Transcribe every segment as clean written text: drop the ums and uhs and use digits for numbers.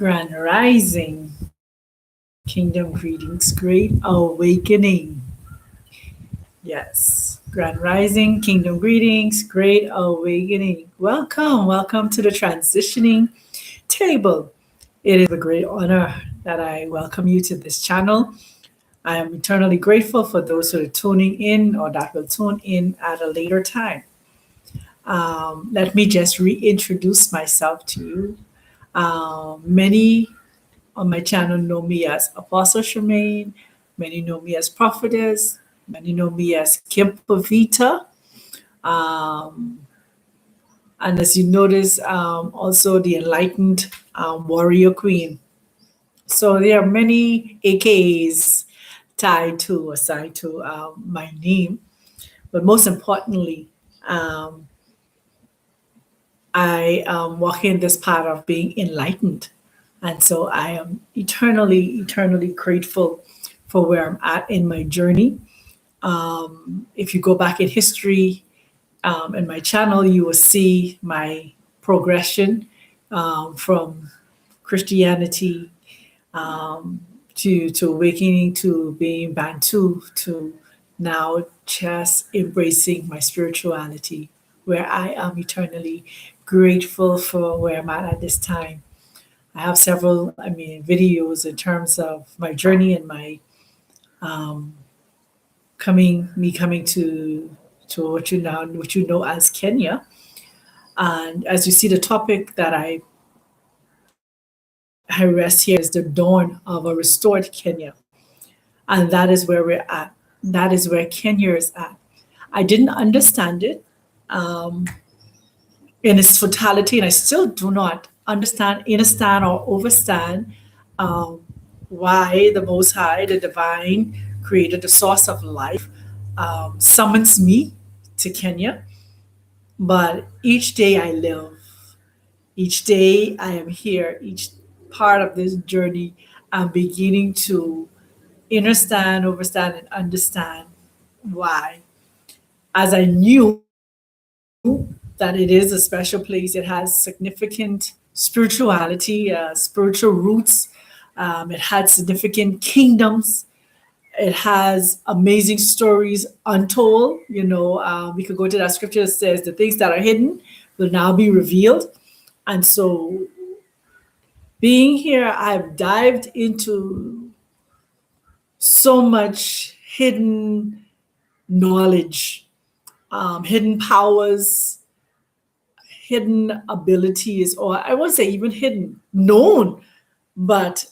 Grand Rising, Kingdom Greetings, Great Awakening. Yes, Grand Rising, Kingdom Greetings, Great Awakening. Welcome to the Transitioning Table. It is a great honor that I welcome you to this channel. I am eternally grateful for those who are tuning in or that will tune in at a later time. Let me just reintroduce myself to you. Many on my channel know me as Apostle Shemaine. Many know me as Prophetess. Many know me as Kim Pavita. Um, and as you notice, also the Enlightened Warrior Queen. So there are many AKAs tied to, assigned to my name. But most importantly, um, I am walking this path of being enlightened. And so I am eternally grateful for where I'm at in my journey. If you go back in history in my channel, you will see my progression from Christianity to awakening to being Bantu to now just embracing my spirituality, where I am eternally grateful for where I'm at this time. I have several, videos in terms of my journey and my coming to what you know as Kenya. And as you see, the topic that I rest here is the dawn of a restored Kenya, and that is where we're at. That is where Kenya is at. I didn't understand it in its totality, and I still do not understand or overstand um, why the Most High, the Divine Creator, the source of life, summons me to Kenya. But each day I live, each day I am here, each part of this journey, I'm beginning to understand, overstand, and understand why. As I knew that it is a special place, it has significant spirituality, spiritual roots. It had significant kingdoms. It has amazing stories untold. We could go to that scripture that says the things that are hidden will now be revealed. And so, being here, I've dived into so much hidden knowledge, hidden powers, hidden abilities, or I won't say even hidden, known, but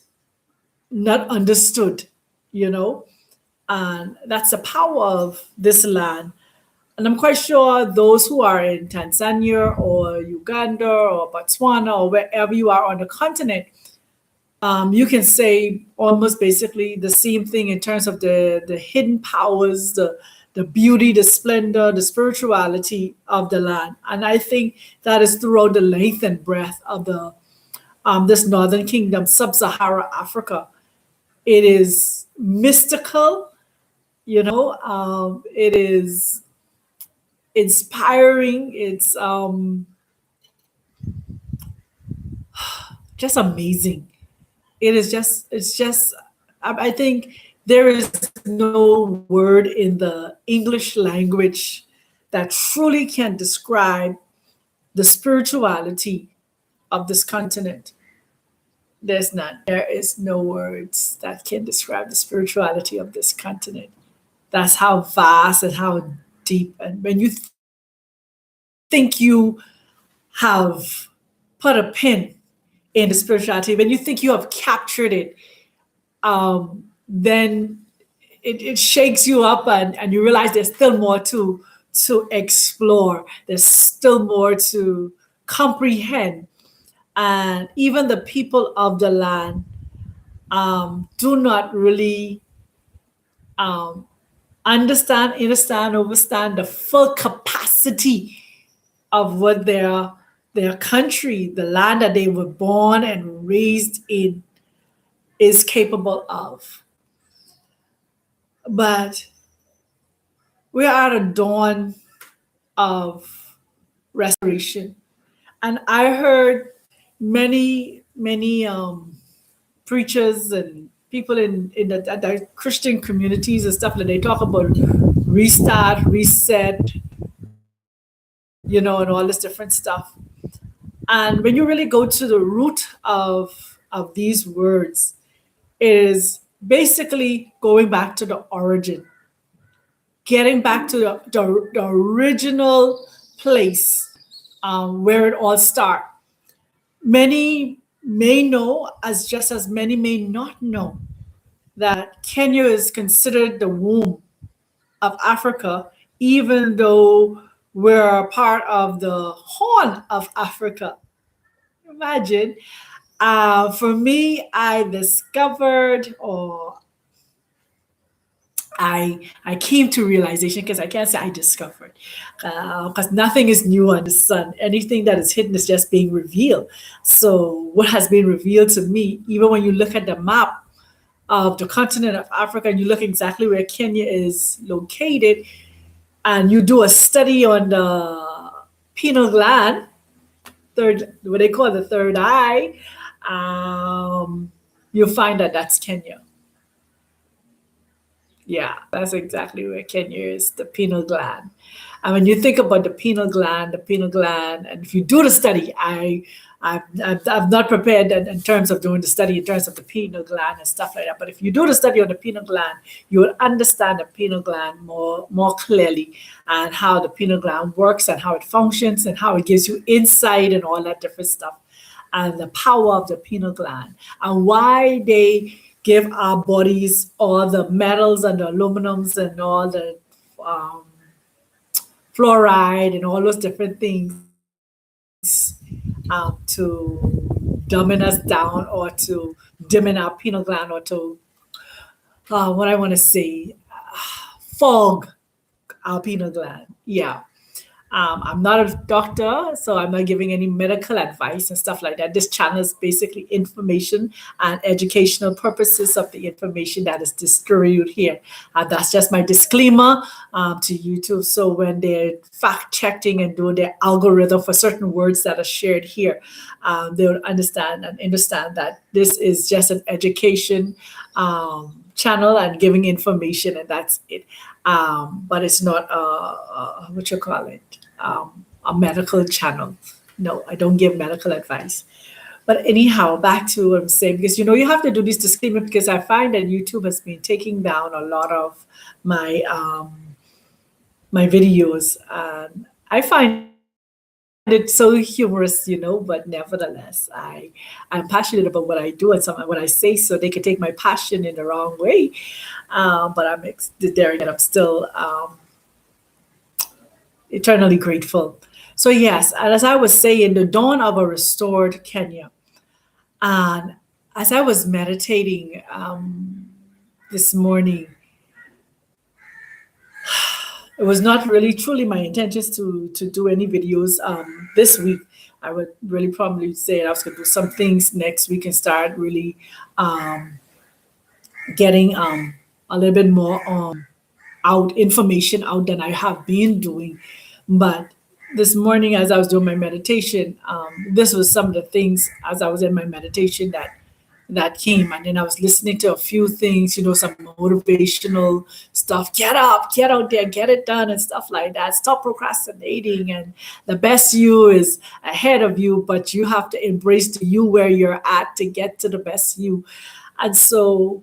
not understood, you know? And that's the power of this land. And I'm quite sure those who are in Tanzania or Uganda or Botswana or wherever you are on the continent, you can say almost basically the same thing in terms of the hidden powers, the beauty, the splendor, the spirituality of the land. And I think that is throughout the length and breadth of the this northern kingdom, sub-Sahara Africa. It is mystical, it is inspiring. It's just amazing. I think there is no word in the English language that truly can describe the spirituality of this continent. There's none. There is no words that can describe the spirituality of this continent. That's how vast and how deep. And when you think you have put a pin in the spirituality, when you think you have captured it, then it shakes you up, and you realize there's still more to explore. There's still more to comprehend. And even the people of the land do not really understand the full capacity of what their country, the land that they were born and raised in, is capable of. But we are at a dawn of restoration. And I heard many preachers and people in the Christian communities and stuff, that they talk about restart, reset, and all this different stuff. And when you really go to the root of these words, is basically going back to the origin, getting back to the original place, where it all started. Many may know, as just as many may not know, that Kenya is considered the womb of Africa, even though we're a part of the Horn of Africa. Imagine. For me, I discovered, or I came to realization, because I can't say I discovered, because nothing is new under the sun. Anything that is hidden is just being revealed. So what has been revealed to me, even when you look at the map of the continent of Africa and you look exactly where Kenya is located, and you do a study on the pineal gland, what they call the third eye, you'll find that that's Kenya. Yeah, that's exactly where Kenya is, the pineal gland. And when you think about the pineal gland, and if you do the study, I'm not prepared in terms of doing the study in terms of the pineal gland and stuff like that. But if you do the study on the pineal gland, you will understand the pineal gland more clearly, and how the pineal gland works and how it functions and how it gives you insight and all that different stuff, and the power of the pineal gland, and why they give our bodies all the metals and the aluminums and all the um, fluoride and all those different things, to dumbing us down, or to dimming our pineal gland, or to, what I want to say, fog our pineal gland. Yeah. I'm not a doctor, so I'm not giving any medical advice and stuff like that. This channel is basically information and educational purposes of the information that is distributed here. That's just my disclaimer, to YouTube. So when they're fact checking and doing their algorithm for certain words that are shared here, they will understand that this is just an education channel and giving information, and that's it. But it's not what you call it, a medical channel. No, I don't give medical advice. But anyhow, back to what I'm saying, because you have to do this disclaimer, because I find that YouTube has been taking down a lot of my my videos, and I find it so humorous, but nevertheless, I'm passionate about what I do, and what I say, so they can take my passion in the wrong way. But there again, I'm still eternally grateful. So yes, and as I was saying, the dawn of a restored Kenya, and as I was meditating this morning, it was not really truly my intentions to do any videos this week. I would really probably say I was going to do some things next week and start really getting a little bit more information out than I have been doing. But this morning, as I was doing my meditation, this was some of the things as I was in my meditation that came. And then I was listening to a few things, some motivational stuff. Get up, get out there, get it done, and stuff like that. Stop procrastinating, and the best you is ahead of you, but you have to embrace the you where you're at to get to the best you. And so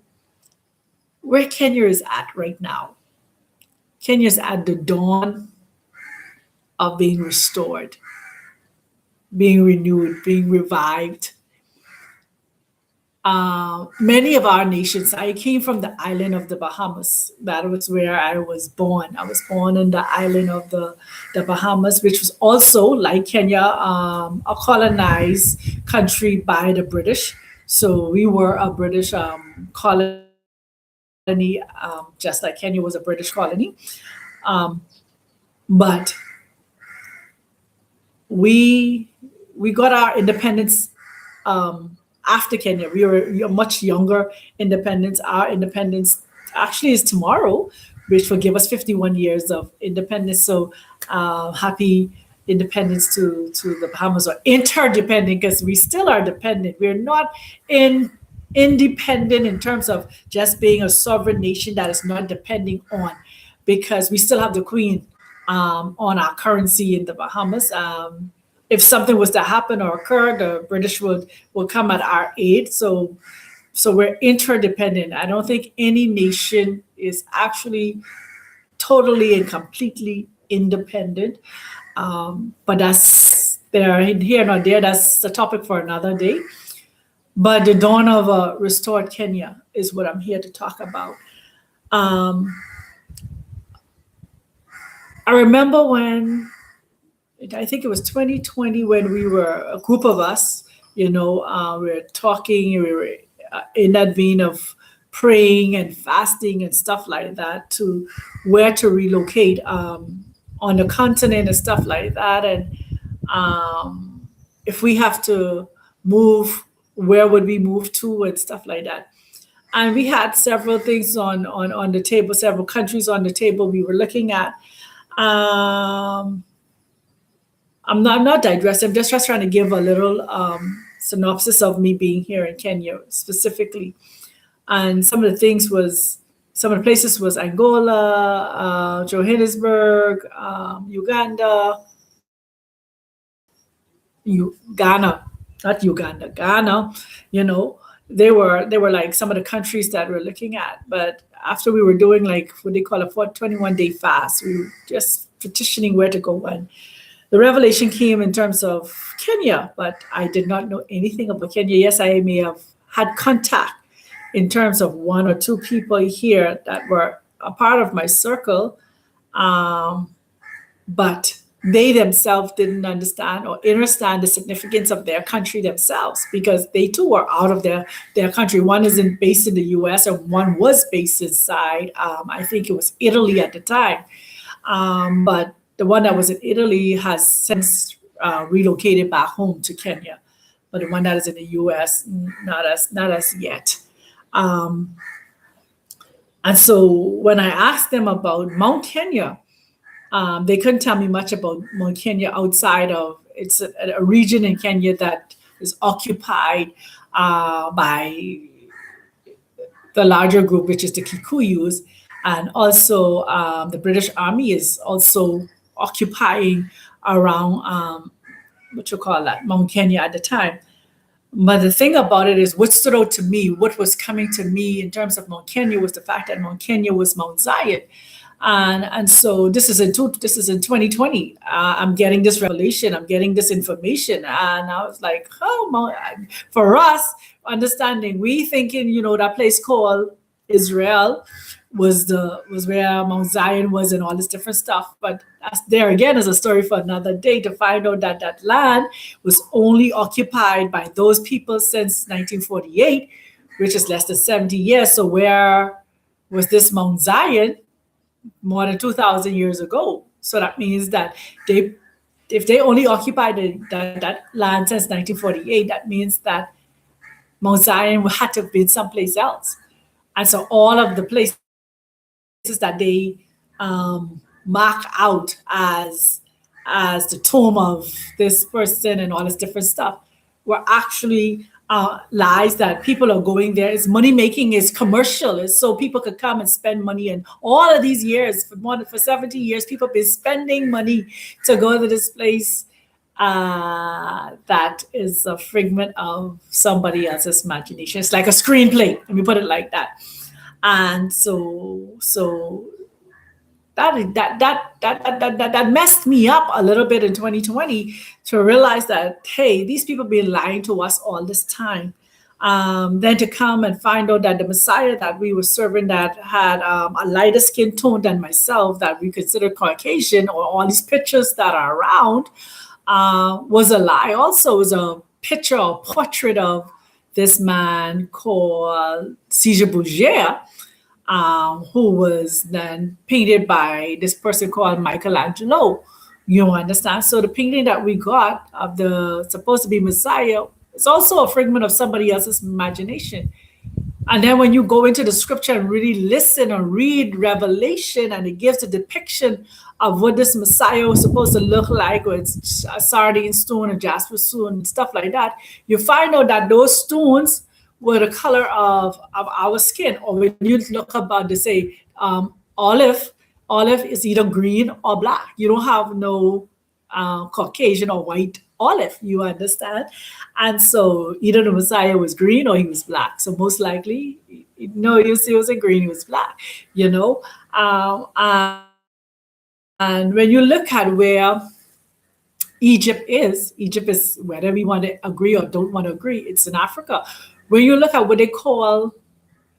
where Kenya is at right now, Kenya's at the dawn of being restored, being renewed, being revived. Many of our nations, I came from the island of the Bahamas. That was where I was born. I was born in the island of the Bahamas, which was also, like Kenya, a colonized country by the British. So we were a British colony, just like Kenya was a British colony. But we got our independence after Kenya. We were a much younger independence. Our independence actually is tomorrow, which will give us 51 years of independence. So happy independence to the Bahamas, or interdependent, because we still are dependent. We're not in independent in terms of just being a sovereign nation that is not depending on, because we still have the Queen on our currency in the Bahamas. If something was to happen or occur, the British would come at our aid. So we're interdependent. I don't think any nation is actually totally and completely independent. But that's there here nor there. That's a topic for another day. But the dawn of a restored Kenya is what I'm here to talk about. Um, I remember when, I think it was 2020, when we were a group of us, we were talking, we were in that vein of praying and fasting and stuff like that, to where to relocate on the continent and stuff like that. And if we have to move, where would we move to and stuff like that. And we had several things on the table, several countries on the table we were looking at. I'm not digressing. I'm just trying to give a little synopsis of me being here in Kenya specifically. And some of the places was Angola, Johannesburg, Uganda, Ghana, not Uganda, Ghana. They were like some of the countries that we're looking at. But after we were doing like what they call a 21-day fast, we were just petitioning where to go. And the revelation came in terms of Kenya, but I did not know anything about Kenya. Yes, I may have had contact in terms of one or two people here that were a part of my circle, but they themselves didn't understand or understand the significance of their country themselves, because they too were out of their country. One isn't based in the US, and one was based inside, I think it was Italy at the time. But the one that was in Italy has since relocated back home to Kenya. But the one that is in the US, not as yet. And so when I asked them about Mount Kenya, they couldn't tell me much about Mount Kenya outside of, it's a region in Kenya that is occupied by the larger group, which is the Kikuyus. And also the British Army is also occupying around, Mount Kenya at the time. But the thing about it is, what stood out to me, what was coming to me in terms of Mount Kenya, was the fact that Mount Kenya was Mount Zion. And so this is in 2020. I'm getting this revelation. I'm getting this information, and I was like, oh, for us, understanding, we thinking, that place called Israel was where Mount Zion was and all this different stuff. But that's, there again, is a story for another day, to find out that that land was only occupied by those people since 1948, which is less than 70 years. So where was this Mount Zion more than 2,000 years ago? So that means that if they only occupied that land since 1948, that means that Mount Zion had to have been someplace else. And so all of the places that they mark out as the tomb of this person and all this different stuff were actually lies that people are going there. It's money making, is commercial, is so people could come and spend money. And all of these years, for 70 years, people have been spending money to go to this place that is a figment of somebody else's imagination. It's like a screenplay, let me put it like that. And so that messed me up a little bit in 2020, to realize that, hey, these people been lying to us all this time. Then to come and find out that the Messiah that we were serving, that had a lighter skin tone than myself, that we consider Caucasian, or all these pictures that are around, was a lie. Also, was a picture or portrait of this man called Caesar Borgia, who was then painted by this person called Michelangelo. You understand? So the painting that we got of the supposed to be Messiah is also a figment of somebody else's imagination. And then when you go into the scripture and really listen or read Revelation, and it gives a depiction of what this Messiah was supposed to look like, with a sardine stone, a jasper stone, and stuff like that, you find out that those stones were the color of our skin. Or when you look about, they say olive, olive is either green or black. You don't have no Caucasian or white olive, you understand? And so either the Messiah was green or he was black. So most likely, no, he wasn't green, he was black, you know? And when you look at where Egypt is, whether we want to agree or don't want to agree, it's in Africa. When you look at what they call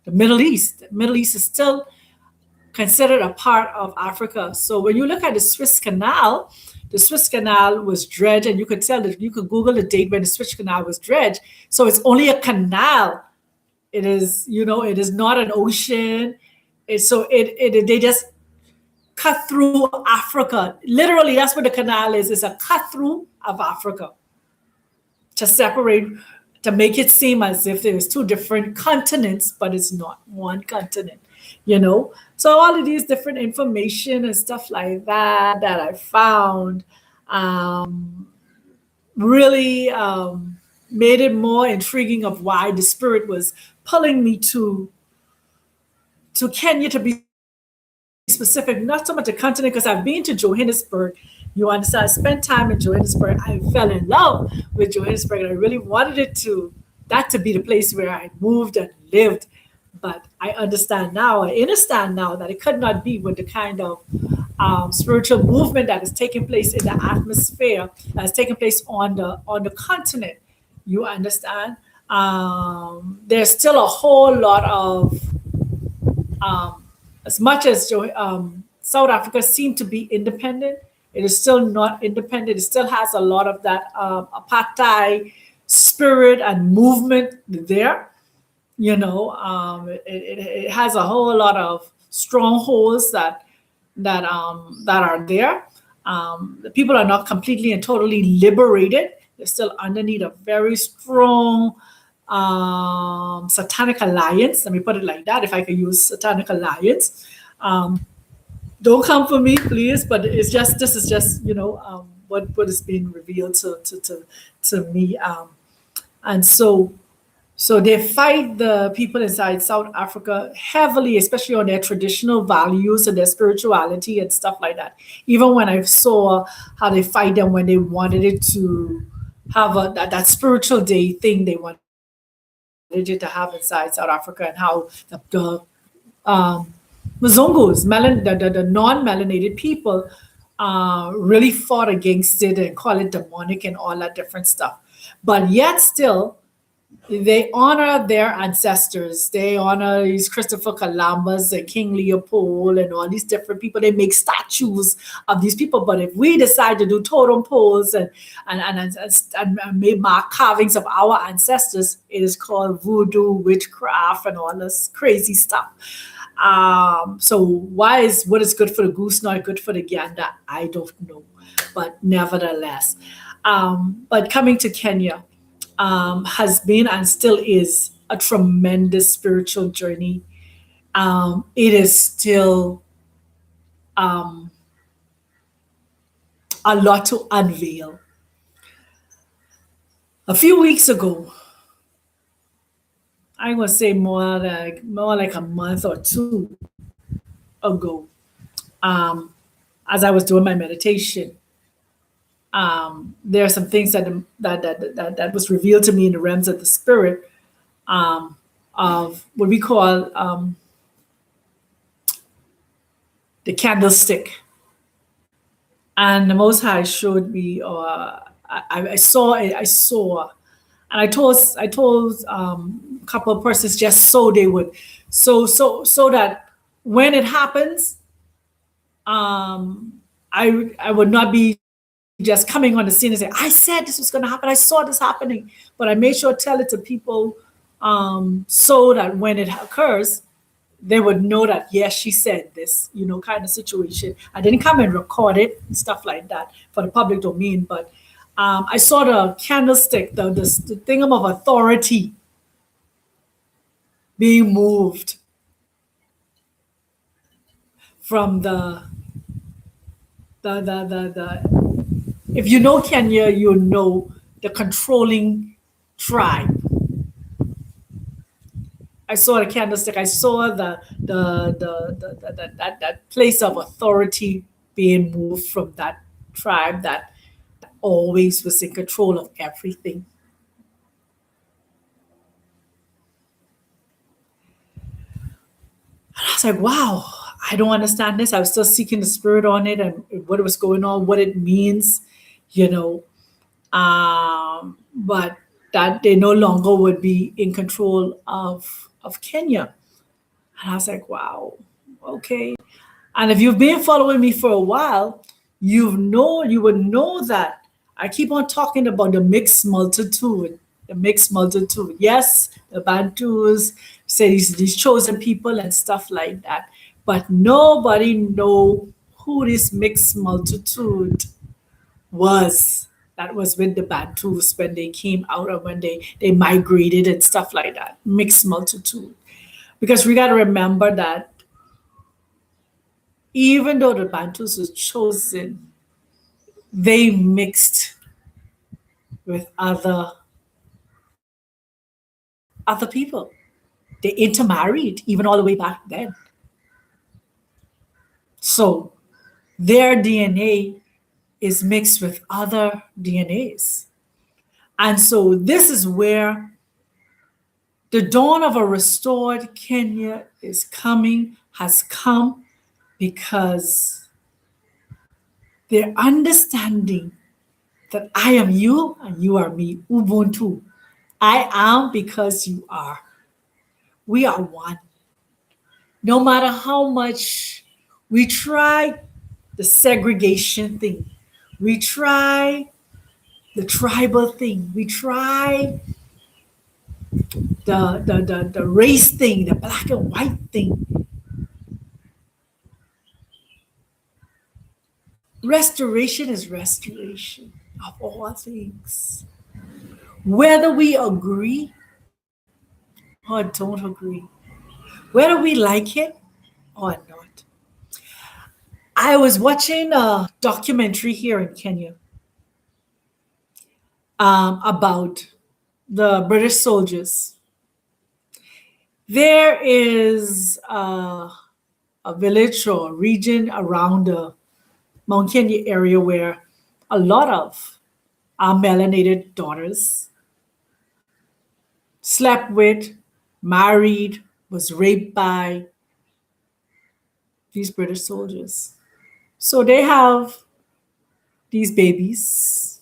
the Middle East is still considered a part of Africa. So when you look at the Suez Canal was dredged, and you could tell that you could Google the date when the Suez Canal was dredged. So it's only a canal. It is, it is not an ocean. They just cut through Africa. Literally, that's what the canal is. It's a cut through of Africa to separate, to make it seem as if there's two different continents, but it's not one continent, So all of these different information and stuff like that I found really made it more intriguing of why the Spirit was pulling me to Kenya, to be specific, not so much the continent, because I've been to Johannesburg. You understand? I spent time in Johannesburg. I fell in love with Johannesburg, and I really wanted that to be the place where I moved and lived. But I understand now that it could not be with the kind of spiritual movement that is taking place in the atmosphere, that is taking place on the continent. You understand? There's still a whole lot of as much as South Africa seemed to be independent, it is still not independent. It still has a lot of that apartheid spirit and movement there. It has a whole lot of strongholds that are there. The people are not completely and totally liberated. They're still underneath a very strong satanic alliance. Let me put it like that, if I could use satanic alliance. Don't come for me, please. But this is just what is being revealed to me. And so they fight the people inside South Africa heavily, especially on their traditional values and their spirituality and stuff like that. Even when I saw how they fight them when they wanted it to have that spiritual day thing they wanted it to have inside South Africa, and how the Mzungus, the non-melanated people, really fought against it and call it demonic and all that different stuff. But yet still, they honor their ancestors. They honor these Christopher Columbus and King Leopold and all these different people. They make statues of these people. But if we decide to do totem poles and make mark carvings of our ancestors, it is called voodoo, witchcraft, and all this crazy stuff. So what is good for the goose not good for the gander? I don't know. But nevertheless, but coming to Kenya, has been and still is a tremendous spiritual journey. It is still a lot to unveil. A few weeks ago, I would say more like a month or two ago, as I was doing my meditation, there are some things that was revealed to me in the realms of the spirit, of what we call the candlestick. And the Most High showed me, or I saw, and I told a couple of persons just so they would, so that when it happens, I would not be just coming on the scene and say, I said this was going to happen. I saw this happening. But I made sure to tell it to people so that when it occurs, they would know that, yes, she said this, kind of situation. I didn't come and record it and stuff like that for the public domain. But I saw the candlestick, the thingam of authority being moved from the if you know Kenya, you know the controlling tribe. I saw the candlestick. I saw that place of authority being moved from that tribe that always was in control of everything. I was like, wow, I don't understand this. I was still seeking the spirit on it and what was going on, what it means, you know. But that they no longer would be in control of Kenya. And I was like, wow, okay. And if you've been following me for a while, you would know that I keep on talking about the mixed multitude. The mixed multitude. Yes, the Bantus say these chosen people and stuff like that. But nobody know who this mixed multitude was that was with the Bantus when they came out or when they migrated and stuff like that. Mixed multitude. Because we got to remember that even though the Bantus was chosen, they mixed with other people. They intermarried even all the way back then. So their DNA is mixed with other DNAs. And so this is where the dawn of a restored Kenya is coming, has come because they're understanding that I am you and you are me. Ubuntu. I am because you are. We are one. No matter how much we try the segregation thing, we try the tribal thing, we try the race thing, the black and white thing. Restoration is restoration of all things. Whether we agree or don't agree, whether we like it or not. I was watching a documentary here in Kenya about the British soldiers. There is a village or a region around the Mount Kenya area where a lot of our melanated daughters slept with, married, was raped by these British soldiers. So they have these babies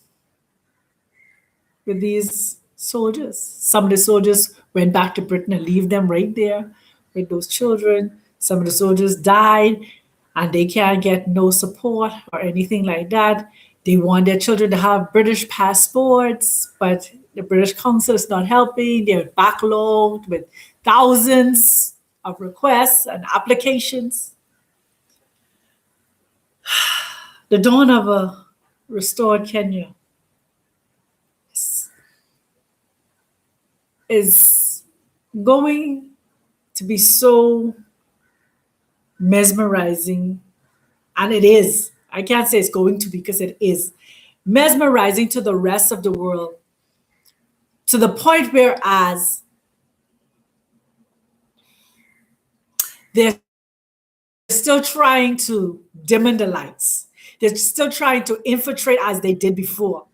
with these soldiers. Some of the soldiers went back to Britain and leave them right there with those children. Some of the soldiers died and they can't get no support or anything like that. They want their children to have British passports, but the British Council is not helping. They're backlogged with thousands of requests and applications. The dawn of a restored Kenya is going to be so mesmerizing, and it is. I can't say it's going to be because it is mesmerizing to the rest of the world, to the point where as they're still trying to dim the lights, they're still trying to infiltrate as they did before,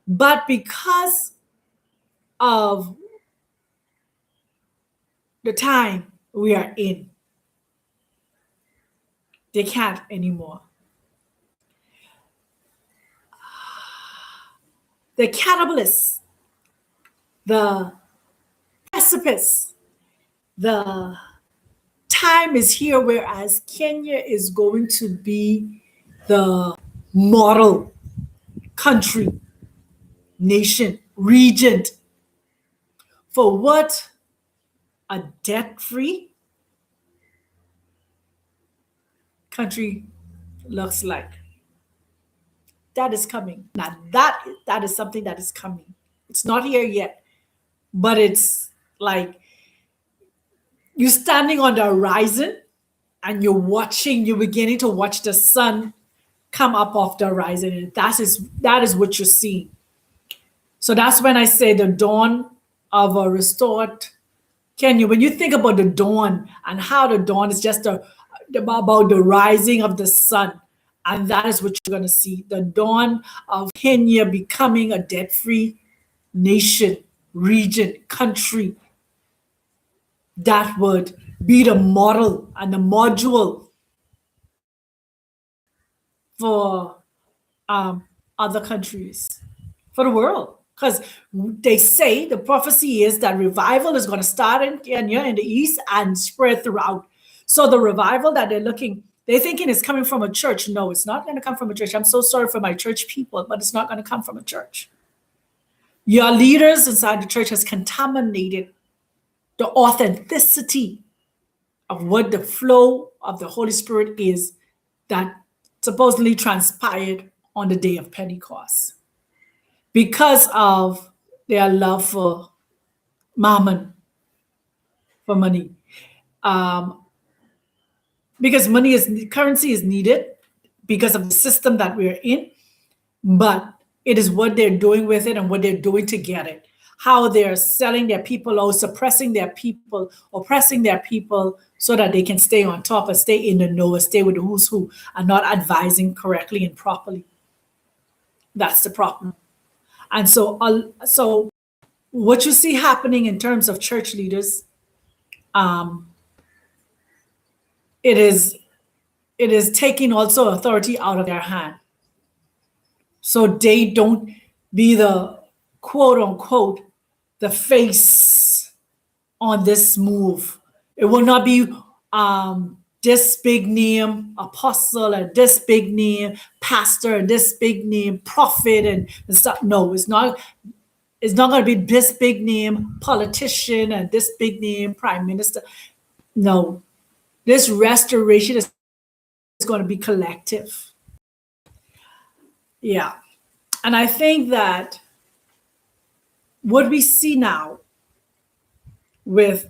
but because of the time we are in, they can't anymore. The cannibalists, the precipice, the time is here, whereas Kenya is going to be the model country, nation, region for what a debt-free country looks like. That is coming. Now that is something that is coming. It's not here yet, but it's like you're standing on the horizon and you're beginning to watch the sun come up off the horizon. And that is what you're seeing. So that's when I say the dawn of a restored Kenya. When you think about the dawn and how the dawn is just about the rising of the sun, and that is what you're going to see, the dawn of Kenya becoming a debt-free nation, region, country that would be the model and the module for other countries, for the world. Because they say the prophecy is that revival is going to start in Kenya in the east and spread throughout. So the revival that they're thinking is coming from a church. No, it's not going to come from a church. I'm so sorry for my church people, but it's not going to come from a church. Your leaders inside the church has contaminated the authenticity of what the flow of the Holy Spirit is that supposedly transpired on the day of Pentecost because of their love for mammon, for money. Because currency is needed because of the system that we're in, but it is what they're doing with it and what they're doing to get it. How they're selling their people or suppressing their people, oppressing their people so that they can stay on top and stay in the know and stay with the who's who and not advising correctly and properly. That's the problem. And so what you see happening in terms of church leaders, it is taking also authority out of their hand. So they don't be the quote unquote the face on this move. It will not be this big name apostle and this big name pastor and this big name prophet and stuff. No, it's not going to be this big name politician and this big name prime minister. No, this restoration is going to be collective. Yeah. And I think that what we see now with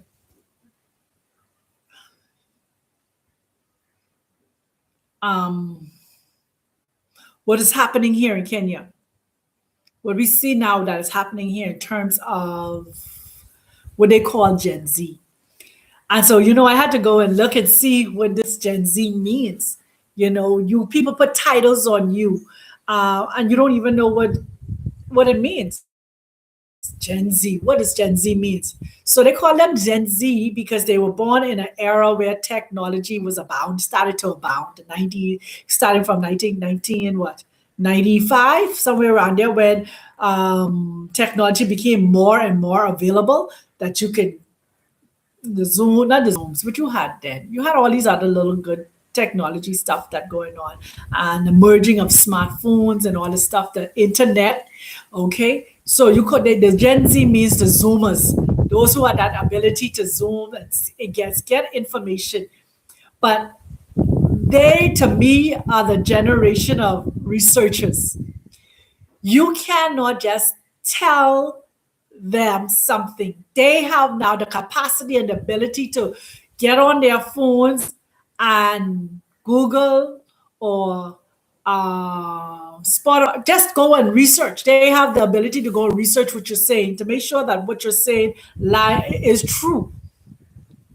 what is happening here in Kenya, what we see now that is happening here in terms of what they call Gen Z. And so, I had to go and look and see what this Gen Z means. You people put titles on you, and you don't even know what it means. Gen Z. What does Gen Z means? So they call them Gen Z because they were born in an era where technology was started to abound. Starting from 1990 and 95, somewhere around there, when technology became more and more available that you could not the Zooms, but you had then. You had all these other little good technology stuff that going on, and the merging of smartphones and all this stuff, the internet. Okay, so the Gen Z means the Zoomers, those who have that ability to Zoom and get information. But they, to me, are the generation of researchers. You cannot just tell them something. They have now the capacity and the ability to get on their phones and Google or just go and research. They have the ability to go and research what you're saying to make sure that what you're saying is true.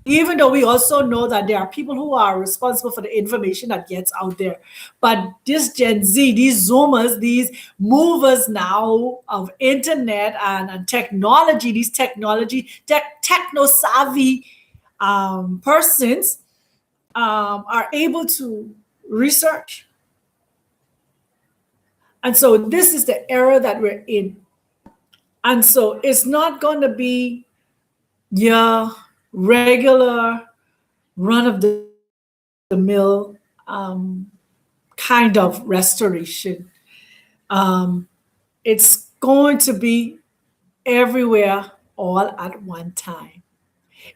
Even though we also know that there are people who are responsible for the information that gets out there. But this Gen Z, these Zoomers, these movers now of internet and technology, these techno-savvy persons are able to research. And so this is the era that we're in. And so it's not going to be your regular run-of-the-mill kind of restoration. It's going to be everywhere all at one time.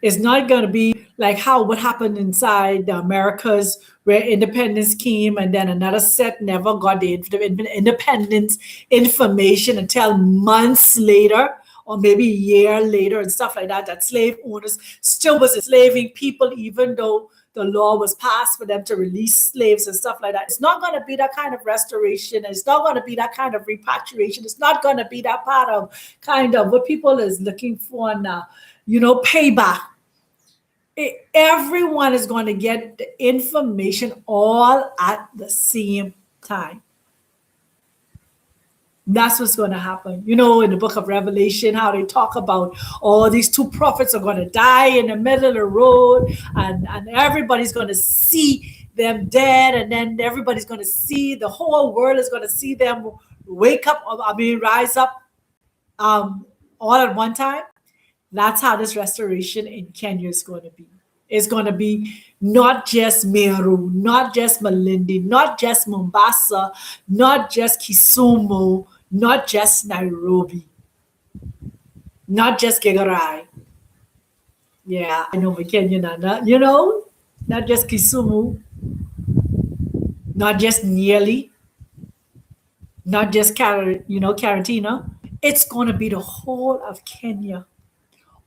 It's not going to be like what happened inside the Americas, where independence came and then another set never got the independence information until months later, or maybe a year later and stuff like that, that slave owners still was enslaving people, even though the law was passed for them to release slaves and stuff like that. It's not going to be that kind of restoration. It's not going to be that kind of repatriation. It's not going to be that part of kind of what people is looking for now, payback. Everyone is going to get the information all at the same time. That's what's going to happen. In the book of Revelation, how they talk about, these two prophets are going to die in the middle of the road, and everybody's going to see them dead, and then everybody's going to see, the whole world is going to see them rise up all at one time. That's how this restoration in Kenya is going to be. It's going to be not just Meru, not just Malindi, not just Mombasa, not just Kisumu, not just Nairobi, not just Gigara'i. Yeah, I know my Kenyan, not just Kisumu, not just Nyeri, not just Karatina. It's going to be the whole of Kenya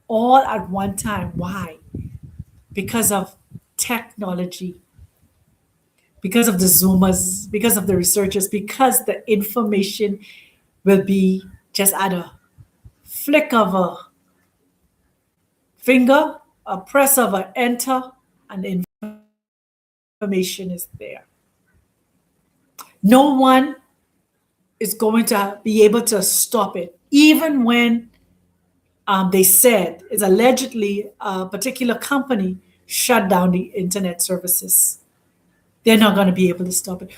all at one time. Why? Because of technology, because of the Zoomers, because of the researchers, because the information will be just at a flick of a finger, a press of an enter, and the information is there. No one is going to be able to stop it, even when they said it's allegedly a particular company shut down the internet services. They're not going to be able to stop it.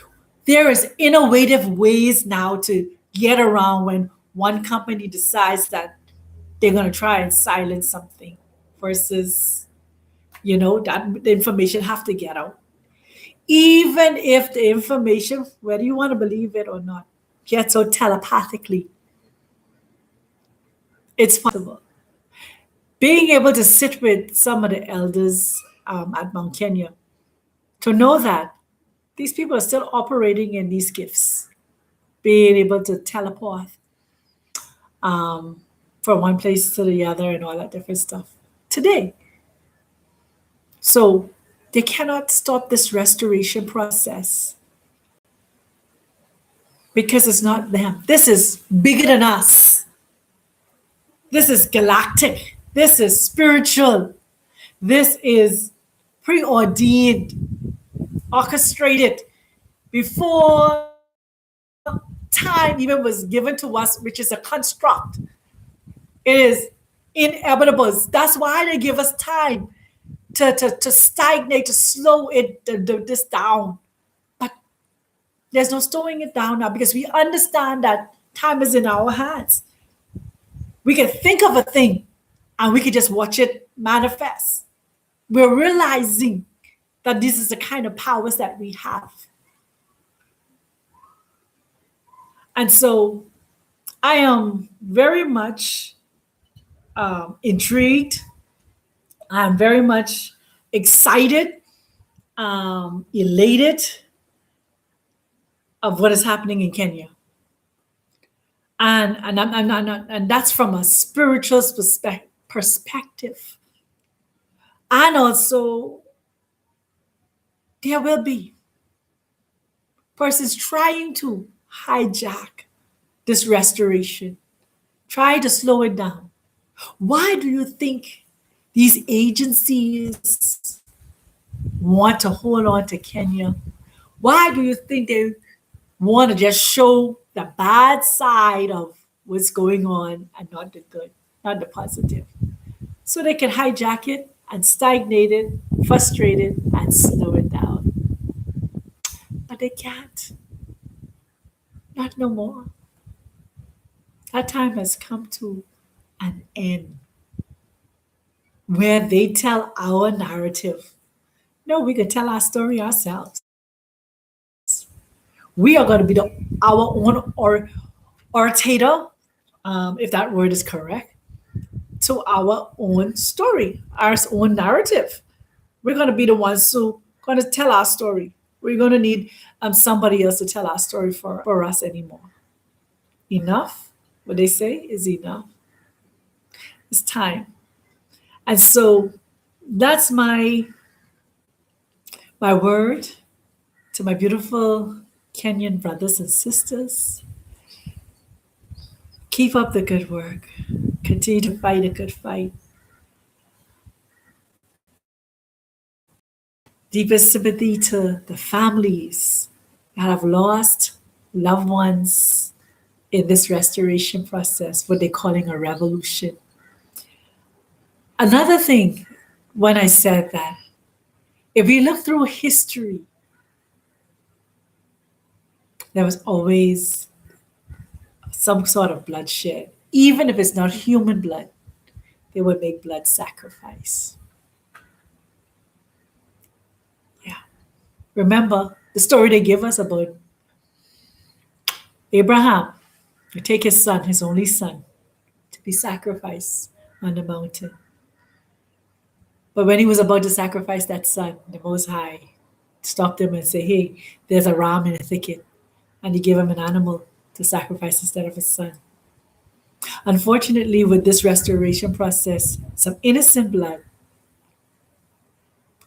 There is innovative ways now to get around when one company decides that they're going to try and silence something versus, that the information have to get out. Even if the information, whether you want to believe it or not, gets out telepathically, it's possible. Being able to sit with some of the elders at Mount Kenya to know that these people are still operating in these gifts, being able to teleport from one place to the other and all that different stuff today. So they cannot stop this restoration process because it's not them. This is bigger than us. This is galactic. This is spiritual. This is preordained, orchestrated before time even was given to us, which is a construct. It is inevitable. That's why they give us time to stagnate, to slow this down. But there's no slowing it down now because we understand that time is in our hands. We can think of a thing and we can just watch it manifest. We're realizing that this is the kind of powers that we have. And so I am very much intrigued. I'm very much excited, elated of what is happening in Kenya. And that's from a spiritual perspective. And also, there will be persons trying to hijack this restoration, try to slow it down. Why do you think these agencies want to hold on to Kenya? Why do you think they want to just show the bad side of what's going on and not the good, not the positive? So they can hijack it and stagnate it, frustrate it, and slow it down. But they can't. Not no more. That time has come to an end where they tell our narrative. No, we can tell our story ourselves. We are going to be our own orator, if that word is correct, to our own story, our own narrative. We're going to be the ones who are going to tell our story. We're going to need somebody else to tell our story for us anymore. Enough, what they say is enough. It's time. And so that's my word to my beautiful Kenyan brothers and sisters. Keep up the good work. Continue to fight a good fight. Deepest sympathy to the families that have lost loved ones in this restoration process, what they're calling a revolution. Another thing, when I said that, if we look through history, there was always some sort of bloodshed. Even if it's not human blood, they would make blood sacrifice. Yeah. Remember the story they give us about Abraham, to take his son, his only son, to be sacrificed on the mountain. But when he was about to sacrifice that son, the Most High stopped him and said, hey, there's a ram in a thicket. And he gave him an animal to sacrifice instead of his son. Unfortunately, with this restoration process, some innocent blood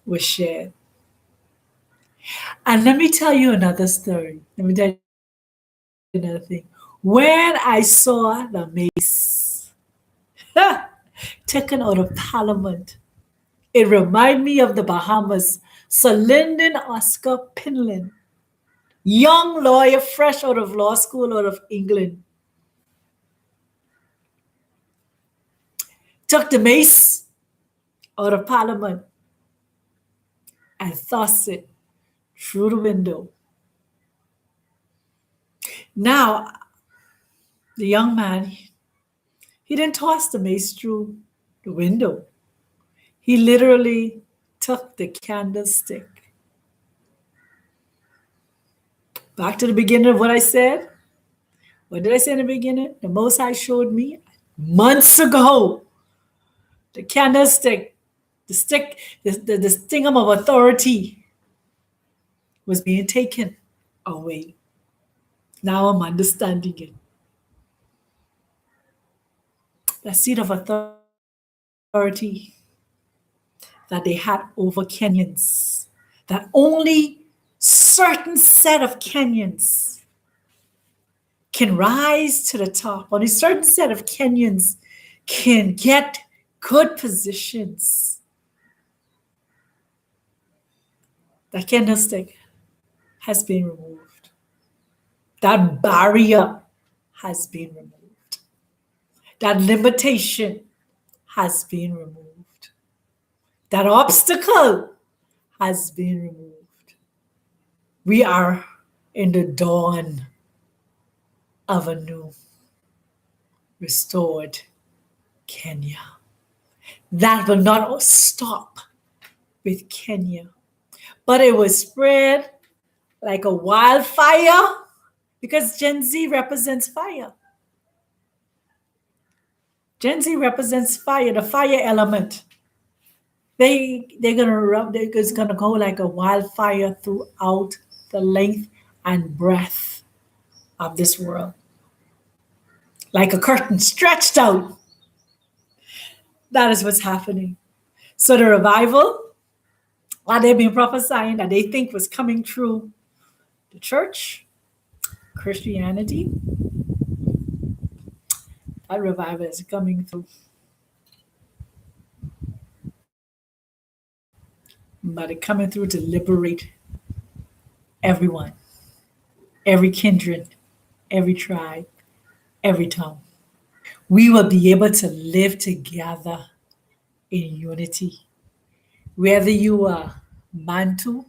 was shed. And let me tell you another story. Let me tell you another thing. When I saw the mace taken out of Parliament, it reminded me of the Bahamas. Sir Lyndon Oscar Pinlin, young lawyer, fresh out of law school out of England, took the mace out of Parliament and tossed it through the window. Now, the young man, he didn't toss the mace through the window. He literally took the candlestick. Back to the beginning of what I said. What did I say in the beginning? The Most High showed me months ago the candlestick, the stick, the stingum of authority was being taken away. Now I'm understanding it. The seat of authority that they had over Kenyans, that only certain set of Kenyans can rise to the top. Only certain set of Kenyans can get good positions. That candlestick has been removed. That barrier has been removed. That limitation has been removed. That obstacle has been removed. We are in the dawn of a new, restored Kenya. That will not stop with Kenya, but it will spread like a wildfire because Gen Z represents fire. Gen Z represents fire, the fire element. It's gonna go like a wildfire throughout the length and breadth of this world. Like a curtain stretched out. That is what's happening. So the revival that they've been prophesying that they think was coming through the church, Christianity, that revival is coming through. But it's coming through to liberate everyone, every kindred, every tribe, every tongue. We will be able to live together in unity. Whether you are Bantu,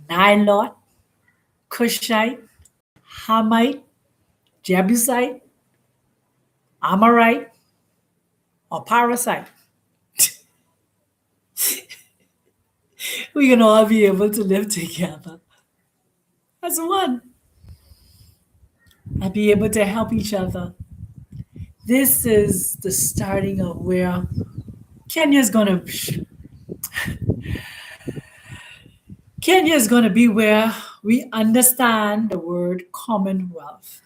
Nilot, Cushite, Hamite, Jebusite, Amorite, or Parasite, we can all be able to live together as one and be able to help each other. This is the starting of where Kenya is going to be where we understand the word commonwealth.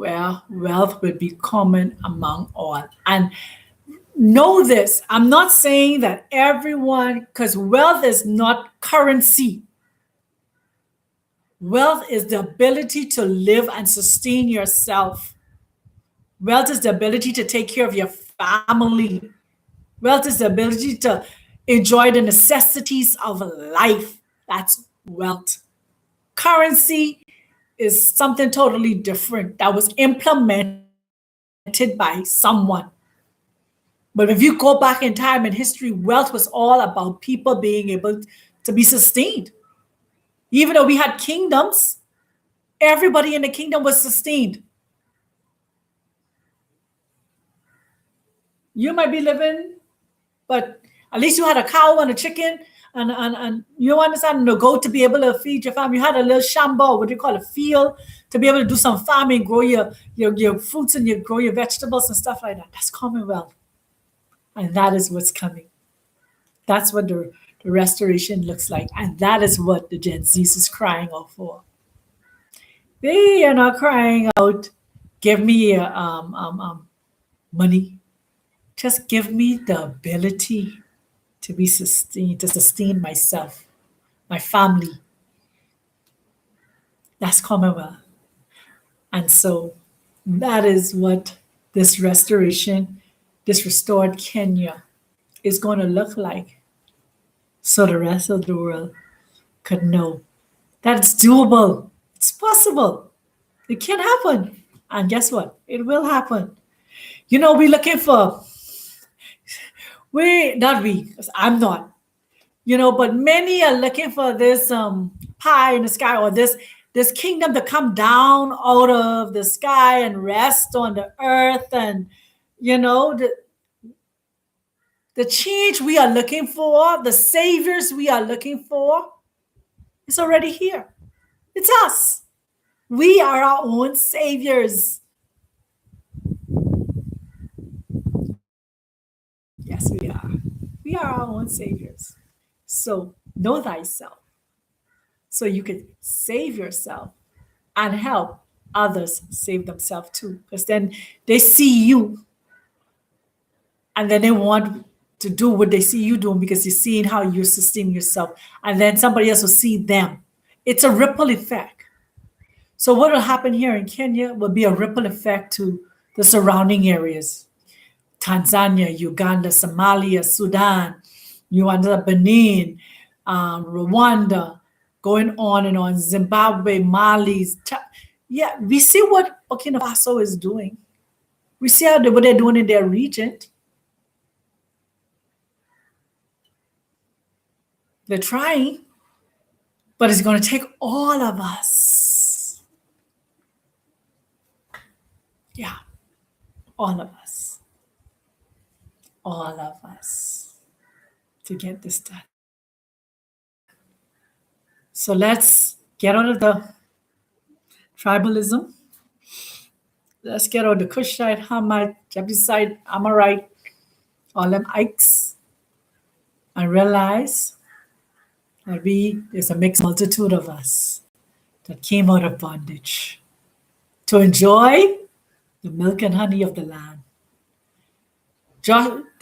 where wealth will be common among all. And know this, I'm not saying that everyone, because wealth is not currency. Wealth is the ability to live and sustain yourself. Wealth is the ability to take care of your family. Wealth is the ability to enjoy the necessities of life. That's wealth. Currency is something totally different that was implemented by someone. But if you go back in time in history, wealth was all about people being able to be sustained. Even though we had kingdoms, everybody in the kingdom was sustained. You might be living, but at least you had a cow and a chicken and you understand, the goat to be able to feed your family. You had a little shamba, what do you call it, field, to be able to do some farming, grow your fruits and grow your vegetables and stuff like that. That's commonwealth. And that is what's coming. That's what the restoration looks like. And that is what the Gen Zs is crying out for. They are not crying out, give me money. Just give me the ability to be sustained, to sustain myself, my family. That's commonwealth. And so that is what this restoration, this restored Kenya is going to look like. So the rest of the world could know that it's doable. It's possible. It can happen. And guess what? It will happen. We're looking for, not we, because I'm not, but many are looking for this pie in the sky, or this kingdom to come down out of the sky and rest on the earth. And, the change we are looking for, the saviors we are looking for, is already here. It's us. We are our own saviors. Yes, we are. We are our own saviors. So know thyself, so you can save yourself and help others save themselves too. Because then they see you and then they want to do what they see you doing, because you're seeing how you sustain yourself. And then somebody else will see them. It's a ripple effect. So what will happen here in Kenya will be a ripple effect to the surrounding areas. Tanzania, Uganda, Somalia, Sudan, Benin, Rwanda, going on and on, Zimbabwe, Mali. Yeah, we see what Burkina Faso is doing. We see what they're doing in their region. They're trying, but it's going to take all of us. Yeah, all of us. All of us to get this done. So let's get out of the tribalism. Let's get out of the Cushite, Hamite, Jebusite, Amorite, all them Ikes, and realize that there's a mixed multitude of us that came out of bondage to enjoy the milk and honey of the land.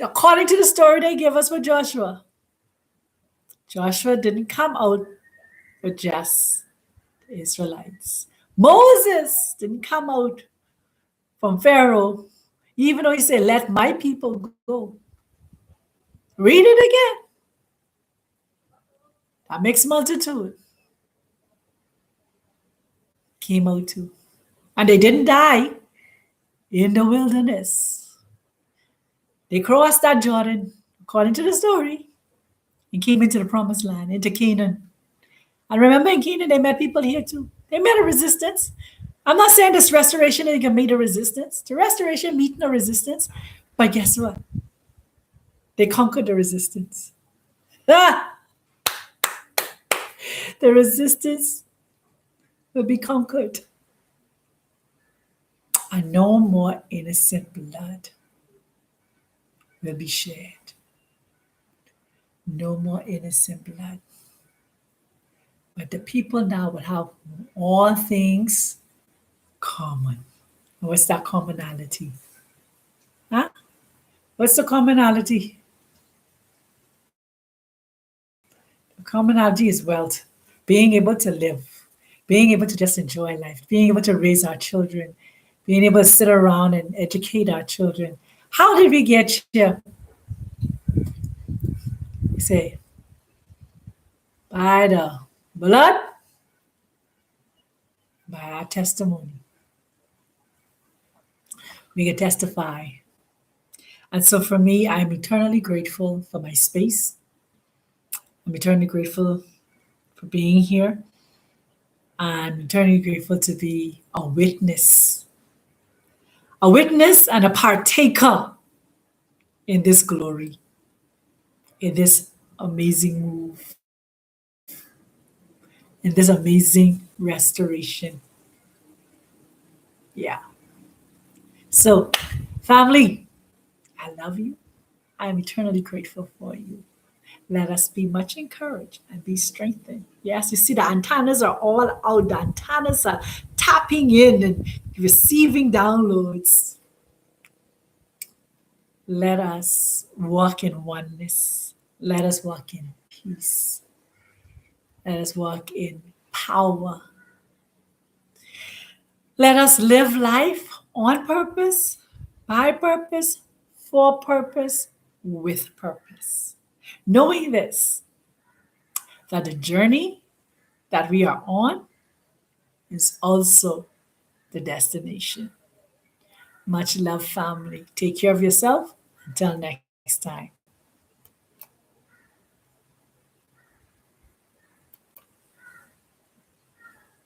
According to the story they give us with Joshua didn't come out with just the Israelites. Moses didn't come out from Pharaoh, even though he said, let my people go. Read it again. A mixed multitude came out too. And they didn't die in the wilderness. They crossed that Jordan, according to the story, and came into the promised land, into Canaan. And remember, in Canaan, they met people here too. They met a resistance. I'm not saying this restoration is going to meet a resistance. The restoration meeting a resistance. But guess what? They conquered the resistance. The resistance will be conquered. And no more innocent blood will be shed. No more innocent blood. But the people now will have all things common. What's that commonality? Huh? What's the commonality? The commonality is wealth, being able to live, being able to just enjoy life, being able to raise our children, being able to sit around and educate our children. How did we get here? You say, by the blood, by our testimony. We can testify. And so for me, I'm eternally grateful for my space. I'm eternally grateful for being here. I'm eternally grateful to be a witness and a partaker in this glory, in this amazing move, in this amazing restoration. Yeah. So, family, I love you. I am eternally grateful for you. Let us be much encouraged and be strengthened. Yes, you see, the antennas are all out. The antennas are tapping in and receiving downloads. Let us walk in oneness. Let us walk in peace. Let us walk in power. Let us live life on purpose, by purpose, for purpose, with purpose. Knowing this, that the journey that we are on is also the destination. Much love, family. Take care of yourself. Until next time.